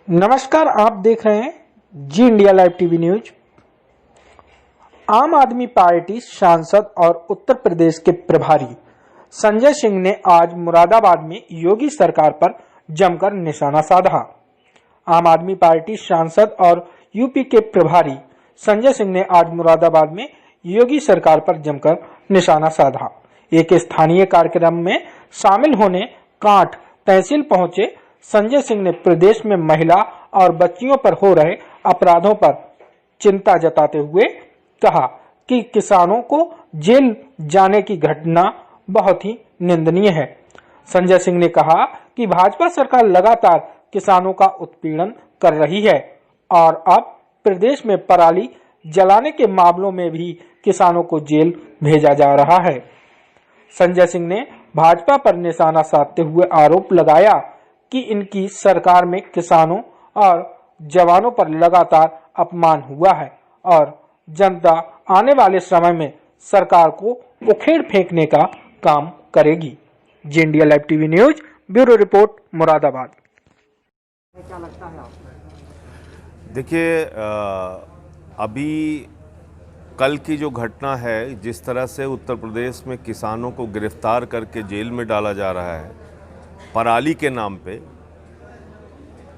नमस्कार, आप देख रहे हैं जी इंडिया लाइव टीवी न्यूज। आम आदमी पार्टी सांसद और उत्तर प्रदेश के प्रभारी संजय सिंह ने आज मुरादाबाद में योगी सरकार पर जमकर निशाना साधा। आम आदमी पार्टी सांसद और यूपी के प्रभारी संजय सिंह ने आज मुरादाबाद में योगी सरकार पर जमकर निशाना साधा। एक स्थानीय कार्यक्रम में शामिल होने कांठ तहसील पहुंचे संजय सिंह ने प्रदेश में महिला और बच्चियों पर हो रहे अपराधों पर चिंता जताते हुए कहा कि किसानों को जेल जाने की घटना बहुत ही निंदनीय है। संजय सिंह ने कहा कि भाजपा सरकार लगातार किसानों का उत्पीड़न कर रही है और अब प्रदेश में पराली जलाने के मामलों में भी किसानों को जेल भेजा जा रहा है। संजय सिंह ने भाजपा पर निशाना साधते हुए आरोप लगाया कि इनकी सरकार में किसानों और जवानों पर लगातार अपमान हुआ है और जनता आने वाले समय में सरकार को उखेड़ फेंकने का काम करेगी। जी India live TV news bureau report Moradabad. क्या लगता है आपको? देखिए, अभी कल की जो घटना है, जिस तरह से उत्तर प्रदेश में किसानों को गिरफ्तार करके जेल में डाला जा रहा है पराली के नाम पे,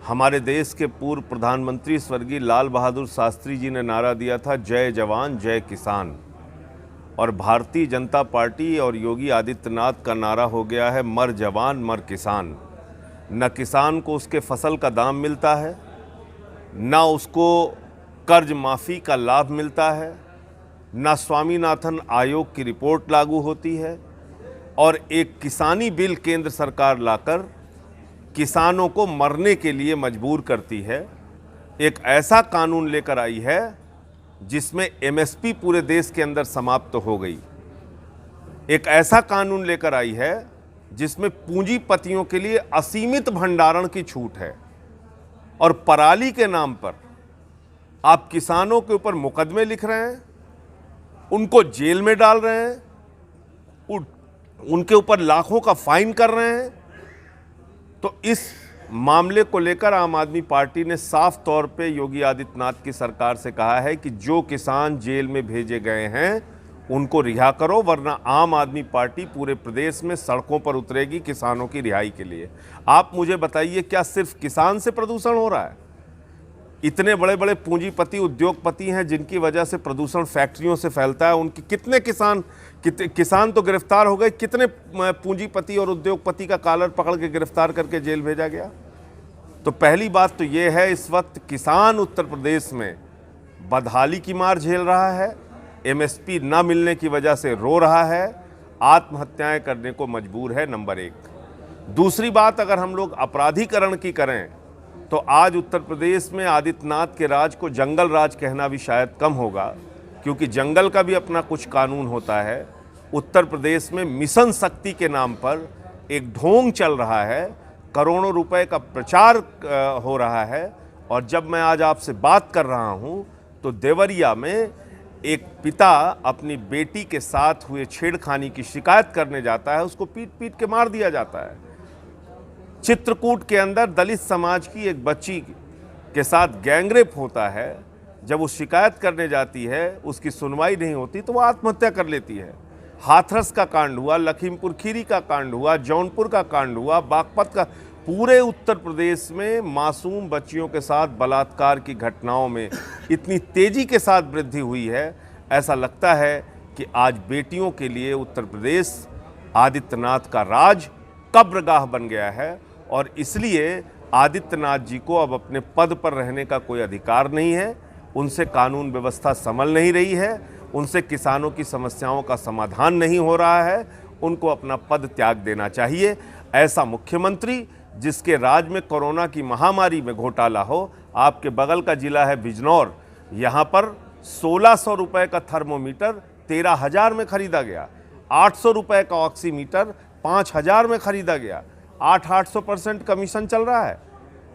हमारे देश के पूर्व प्रधानमंत्री स्वर्गीय लाल बहादुर शास्त्री जी ने नारा दिया था, जय जवान जय किसान। और भारतीय जनता पार्टी और योगी आदित्यनाथ का नारा हो गया है, मर जवान मर किसान। न किसान को उसके फसल का दाम मिलता है, न उसको कर्ज माफ़ी का लाभ मिलता है, न स्वामीनाथन आयोग की रिपोर्ट लागू होती है, और एक किसानी बिल केंद्र सरकार लाकर किसानों को मरने के लिए मजबूर करती है। एक ऐसा कानून लेकर आई है जिसमें एमएसपी पूरे देश के अंदर समाप्त हो गई। एक ऐसा कानून लेकर आई है जिसमें पूंजीपतियों के लिए असीमित भंडारण की छूट है, और पराली के नाम पर आप किसानों के ऊपर मुकदमे लिख रहे हैं, उनको जेल में डाल रहे हैं, उनके ऊपर लाखों का फाइन कर रहे हैं। तो इस मामले को लेकर आम आदमी पार्टी ने साफ तौर पे योगी आदित्यनाथ की सरकार से कहा है कि जो किसान जेल में भेजे गए हैं उनको रिहा करो, वरना आम आदमी पार्टी पूरे प्रदेश में सड़कों पर उतरेगी किसानों की रिहाई के लिए। आप मुझे बताइए, क्या सिर्फ किसान से प्रदूषण हो रहा है? इतने बड़े बड़े पूंजीपति उद्योगपति हैं जिनकी वजह से प्रदूषण फैक्ट्रियों से फैलता है, उनकी कितने किसान तो गिरफ्तार हो गए, कितने पूंजीपति और उद्योगपति का कॉलर पकड़ के गिरफ्तार करके जेल भेजा गया? तो पहली बात तो ये है, इस वक्त किसान उत्तर प्रदेश में बदहाली की मार झेल रहा है, एमएसपी ना मिलने की वजह से रो रहा है, आत्महत्याएं करने को मजबूर है, नंबर एक। दूसरी बात, अगर हम लोग अपराधीकरण की करें तो आज उत्तर प्रदेश में आदित्यनाथ के राज को जंगल राज कहना भी शायद कम होगा, क्योंकि जंगल का भी अपना कुछ कानून होता है। उत्तर प्रदेश में मिशन शक्ति के नाम पर एक ढोंग चल रहा है, करोड़ों रुपए का प्रचार हो रहा है। और जब मैं आज आपसे बात कर रहा हूं तो देवरिया में एक पिता अपनी बेटी के साथ हुए छेड़खानी की शिकायत करने जाता है, उसको पीट पीट के मार दिया जाता है। चित्रकूट के अंदर दलित समाज की एक बच्ची के साथ गैंगरेप होता है, जब वो शिकायत करने जाती है, उसकी सुनवाई नहीं होती तो वो आत्महत्या कर लेती है। हाथरस का कांड हुआ, लखीमपुर खीरी का कांड हुआ, जौनपुर का कांड हुआ, बागपत का। पूरे उत्तर प्रदेश में मासूम बच्चियों के साथ बलात्कार की घटनाओं में इतनी तेजी के साथ वृद्धि हुई है, ऐसा लगता है कि आज बेटियों के लिए उत्तर प्रदेश आदित्यनाथ का राज कब्रगाह बन गया है। और इसलिए आदित्यनाथ जी को अब अपने पद पर रहने का कोई अधिकार नहीं है, उनसे कानून व्यवस्था संभल नहीं रही है, उनसे किसानों की समस्याओं का समाधान नहीं हो रहा है, उनको अपना पद त्याग देना चाहिए। ऐसा मुख्यमंत्री जिसके राज में कोरोना की महामारी में घोटाला हो। आपके बगल का जिला है बिजनौर, यहाँ पर 1600 रुपये का थर्मोमीटर 13,000 में खरीदा गया, 800 रुपये का ऑक्सीमीटर 5,000 में खरीदा गया, 800% कमीशन चल रहा है।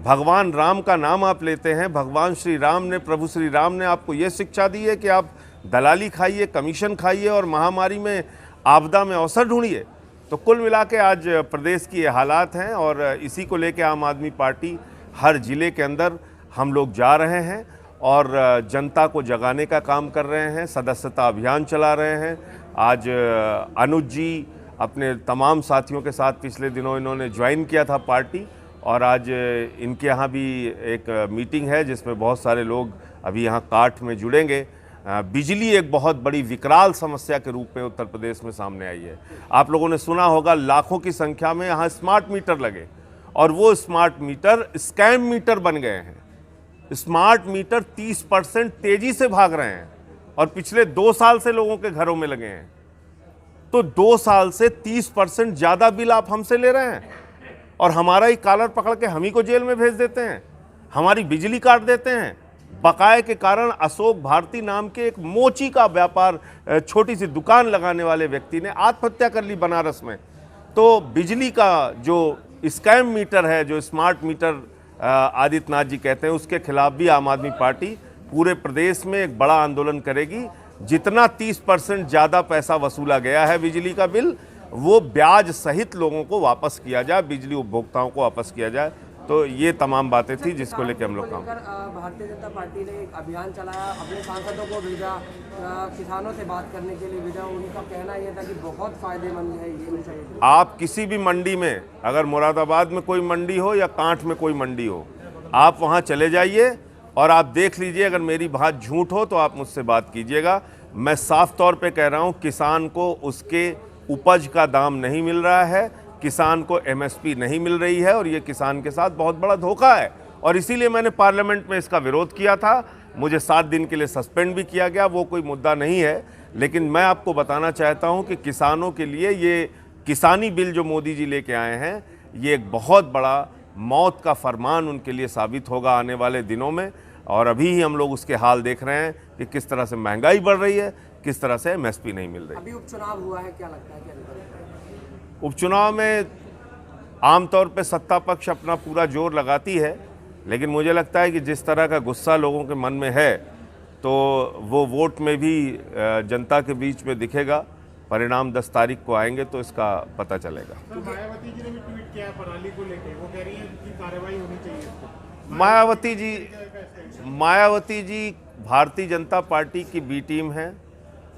भगवान राम का नाम आप लेते हैं, भगवान श्री राम ने, प्रभु श्री राम ने आपको ये शिक्षा दी है कि आप दलाली खाइए, कमीशन खाइए और महामारी में, आपदा में अवसर ढूंढिए। तो कुल मिला के आज प्रदेश की ये हालात हैं और इसी को लेकर आम आदमी पार्टी हर ज़िले के अंदर हम लोग जा रहे हैं और जनता को जगाने का काम कर रहे हैं, सदस्यता अभियान चला रहे हैं। आज अनुज जी अपने तमाम साथियों के साथ पिछले दिनों इन्होंने ज्वाइन किया था पार्टी, और आज इनके यहाँ भी एक मीटिंग है जिसमें बहुत सारे लोग अभी यहाँ काठ में जुड़ेंगे। बिजली एक बहुत बड़ी विकराल समस्या के रूप में उत्तर प्रदेश में सामने आई है। आप लोगों ने सुना होगा लाखों की संख्या में यहाँ स्मार्ट मीटर लगे, और वो स्मार्ट मीटर स्कैम मीटर बन गए हैं। स्मार्ट मीटर 30% तेजी से भाग रहे हैं और पिछले 2 साल से लोगों के घरों में लगे हैं। तो 2 साल से 30% ज़्यादा बिल आप हमसे ले रहे हैं और हमारा ही कॉलर पकड़ के हम ही को जेल में भेज देते हैं, हमारी बिजली काट देते हैं। बकाये के कारण अशोक भारती नाम के एक मोची का व्यापार, छोटी सी दुकान लगाने वाले व्यक्ति ने आत्महत्या कर ली बनारस में। तो बिजली का जो स्कैम मीटर है, जो स्मार्ट मीटर आदित्यनाथ जी कहते हैं, उसके खिलाफ भी आम आदमी पार्टी पूरे प्रदेश में एक बड़ा आंदोलन करेगी। जितना 30% ज़्यादा पैसा वसूला गया है बिजली का बिल, वो ब्याज सहित लोगों को वापस किया जाए, बिजली उपभोक्ताओं को वापस किया जाए। तो ये तमाम बातें थी जिसको लेकर हम लोग काम। भारतीय जनता पार्टी ने एक अभियान चलाया, अपने सांसदों को भेजा, किसानों से बात करने के लिए भेजा। उनका कहना यह था कि बहुत फायदेमंद है ये। आप किसी भी मंडी में, अगर मुरादाबाद में कोई मंडी हो या कांठ में कोई मंडी हो, आप वहाँ चले जाइए और आप देख लीजिए। अगर मेरी बात झूठ हो तो आप मुझसे बात कीजिएगा। मैं साफ तौर पे कह रहा हूँ, किसान को उसके उपज का दाम नहीं मिल रहा है, किसान को एमएसपी नहीं मिल रही है, और ये किसान के साथ बहुत बड़ा धोखा है। और इसीलिए मैंने पार्लियामेंट में इसका विरोध किया था। मुझे 7 दिन के लिए सस्पेंड भी किया गया, वो कोई मुद्दा नहीं है। लेकिन मैं आपको बताना चाहता हूँ कि किसानों के लिए ये किसानी बिल जो मोदी जी लेके आए हैं, ये एक बहुत बड़ा मौत का फरमान उनके लिए साबित होगा आने वाले दिनों में। और अभी ही हम लोग उसके हाल देख रहे हैं कि किस तरह से महंगाई बढ़ रही है, किस तरह से एमएसपी नहीं मिल रही। अभी उपचुनाव हुआ है, क्या लगता है क्या? उपचुनाव में आमतौर पे सत्ता पक्ष अपना पूरा जोर लगाती है, लेकिन मुझे लगता है कि जिस तरह का गुस्सा लोगों के मन में है, तो वो वोट में भी जनता के बीच में दिखेगा। परिणाम 10 तारीख को आएंगे तो इसका पता चलेगा। सर, मायावती जी ने भी ट्वीट किया पराली को लेकर, वो कह रही है कि कार्रवाई होनी चाहिए इसको। मायावती जी भारतीय जनता पार्टी की बी टीम है।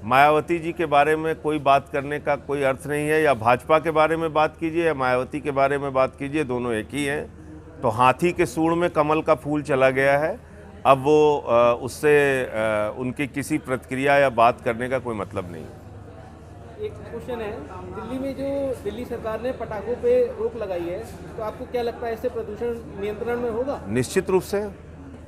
मायावती जी के बारे में कोई बात करने का कोई अर्थ नहीं है। या भाजपा के बारे में बात कीजिए या मायावती के बारे में बात कीजिए, दोनों एक ही हैं। तो हाथी के सूंड में कमल का फूल चला गया है। अब वो उससे उनकी किसी प्रतिक्रिया या बात करने का कोई मतलब नहीं है। एक क्वेश्चन है, दिल्ली में जो दिल्ली सरकार ने पटाखों पे रोक लगाई है, तो आपको क्या लगता है इससे प्रदूषण नियंत्रण में होगा? निश्चित रूप से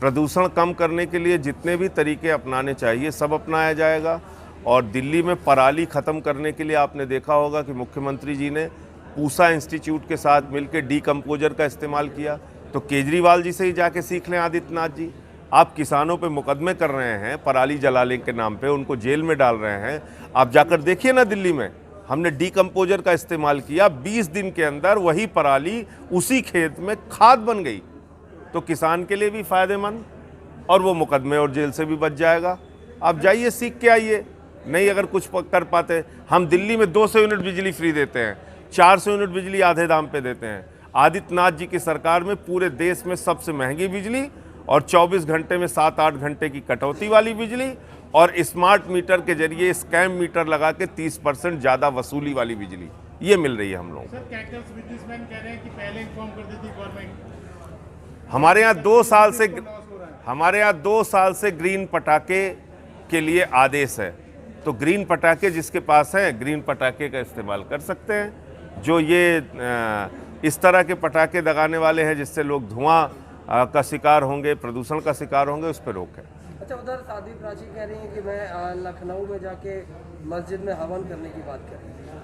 प्रदूषण कम करने के लिए जितने भी तरीके अपनाने चाहिए सब अपनाया जाएगा। और दिल्ली में पराली ख़त्म करने के लिए आपने देखा होगा कि मुख्यमंत्री जी ने पूसा इंस्टीट्यूट के साथ मिलकर डीकम्पोजर का इस्तेमाल किया। तो केजरीवाल जी से ही जाके सीख लें आदित्यनाथ जी। आप किसानों पे मुकदमे कर रहे हैं पराली जलाने के नाम पे, उनको जेल में डाल रहे हैं। आप जाकर देखिए ना, दिल्ली में हमने डीकम्पोजर का इस्तेमाल किया, 20 दिन के अंदर वही पराली उसी खेत में खाद बन गई। तो किसान के लिए भी फ़ायदेमंद, और वो मुकदमे और जेल से भी बच जाएगा। आप जाइए, सीख के आइए। नहीं अगर कुछ कर पाते, हम दिल्ली में 200 यूनिट बिजली फ्री देते हैं, 400 यूनिट बिजली आधे दाम पे देते हैं। आदित्यनाथ जी की सरकार में पूरे देश में सबसे महंगी बिजली, और 24 घंटे में 7-8 घंटे की कटौती वाली बिजली, और स्मार्ट मीटर के जरिए स्कैम मीटर लगा के 30% ज़्यादा वसूली वाली बिजली ये मिल रही है हम लोग। सर, कैक्टस बिजनेसमैन कह रहे हैं कि पहले इन्फॉर्म कर देती गवर्नमेंट। हमारे यहाँ 2 साल से ग्रीन पटाखे के लिए आदेश है। तो ग्रीन पटाखे जिसके पास हैं, ग्रीन पटाखे का इस्तेमाल कर सकते हैं। जो ये इस तरह के पटाखे दगाने वाले हैं जिससे लोग धुआं का शिकार होंगे, प्रदूषण का शिकार होंगे, उस पर रोक है। अच्छा, उधर साध्वी प्राची कह रही हैं कि मैं लखनऊ में जाके मस्जिद में हवन करने की बात कर रही हूँ,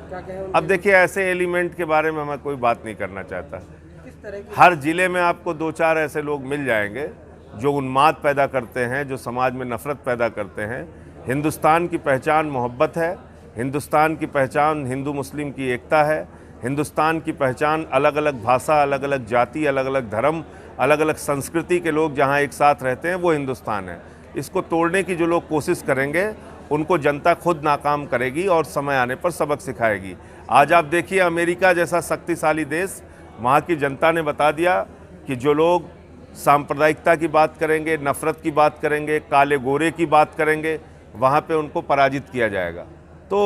क्या कहें? अब देखिए, ऐसे एलिमेंट के बारे में मैं कोई बात नहीं करना चाहता। किस तरह की? हर जिले में आपको 2-4 ऐसे लोग मिल जाएंगे जो उन्माद पैदा करते हैं, जो समाज में नफरत पैदा करते हैं। हिंदुस्तान की पहचान मोहब्बत है, हिंदुस्तान की पहचान हिंदू मुस्लिम की एकता है, हिंदुस्तान की पहचान अलग अलग भाषा, अलग अलग जाति, अलग अलग धर्म, अलग अलग संस्कृति के लोग जहां एक साथ रहते हैं, वो हिंदुस्तान है। इसको तोड़ने की जो लोग कोशिश करेंगे उनको जनता खुद नाकाम करेगी और समय आने पर सबक सिखाएगी। आज आप देखिए, अमेरिका जैसा शक्तिशाली देश, वहाँ की जनता ने बता दिया कि जो लोग सांप्रदायिकता की बात करेंगे, नफ़रत की बात करेंगे, काले गोरे की बात करेंगे, वहाँ पे उनको पराजित किया जाएगा। तो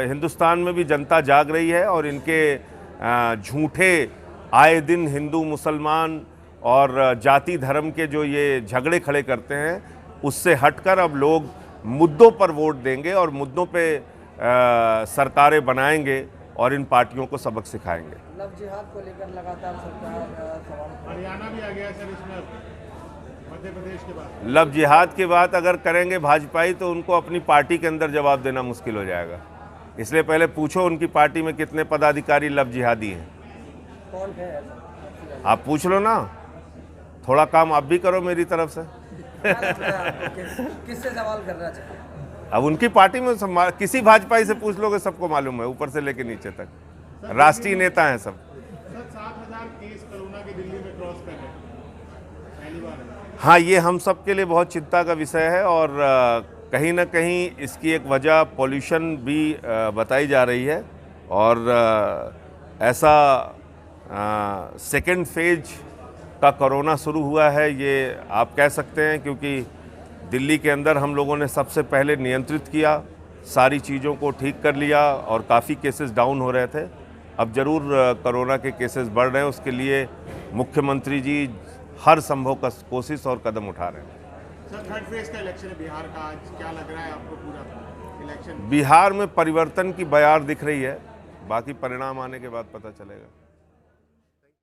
हिंदुस्तान में भी जनता जाग रही है और इनके झूठे आए दिन हिंदू मुसलमान और जाति धर्म के जो ये झगड़े खड़े करते हैं, उससे हटकर अब लोग मुद्दों पर वोट देंगे और मुद्दों पे सरकारें बनाएंगे और इन पार्टियों को सबक सिखाएंगे। लव जिहाद को लेकर लगातार सरकार सवाल हरियाणा भी आ गया है सर इसमें, मध्य प्रदेश के बाद। लव जिहाद की बात अगर करेंगे भाजपाई तो उनको अपनी पार्टी के अंदर जवाब देना मुश्किल हो जाएगा। इसलिए पहले पूछो उनकी पार्टी में कितने पदाधिकारी लव जिहादी हैं। कौन है? आप पूछ लो ना, थोड़ा काम आप भी करो मेरी तरफ से। क्या लगता है आपको किससे सवाल करना चाहिए? अब उनकी पार्टी में किसी भाजपाई से पूछ लोगे, सबको मालूम है, ऊपर से लेके नीचे तक राष्ट्रीय नेता हैं सब। सर 7,000 केस कोरोना के दिल्ली में क्रॉस कर रहे हैं, पहली बार है। हाँ, ये हम सब के लिए बहुत चिंता का विषय है और कहीं ना कहीं इसकी एक वजह पॉल्यूशन भी बताई जा रही है और ऐसा सेकेंड फेज का कोरोना शुरू हुआ है, ये आप कह सकते हैं, क्योंकि दिल्ली के अंदर हम लोगों ने सबसे पहले नियंत्रित किया, सारी चीज़ों को ठीक कर लिया और काफ़ी केसेस डाउन हो रहे थे। अब ज़रूर कोरोना के केसेस बढ़ रहे हैं, उसके लिए मुख्यमंत्री जी हर संभव कोशिश और कदम उठा रहे हैं। सर थर्ड फेज का इलेक्शन है बिहार का, आज क्या लग रहा है आपको पूरा इलेक्शन? बिहार में परिवर्तन की बयार दिख रही है, बाकी परिणाम आने के बाद पता चलेगा।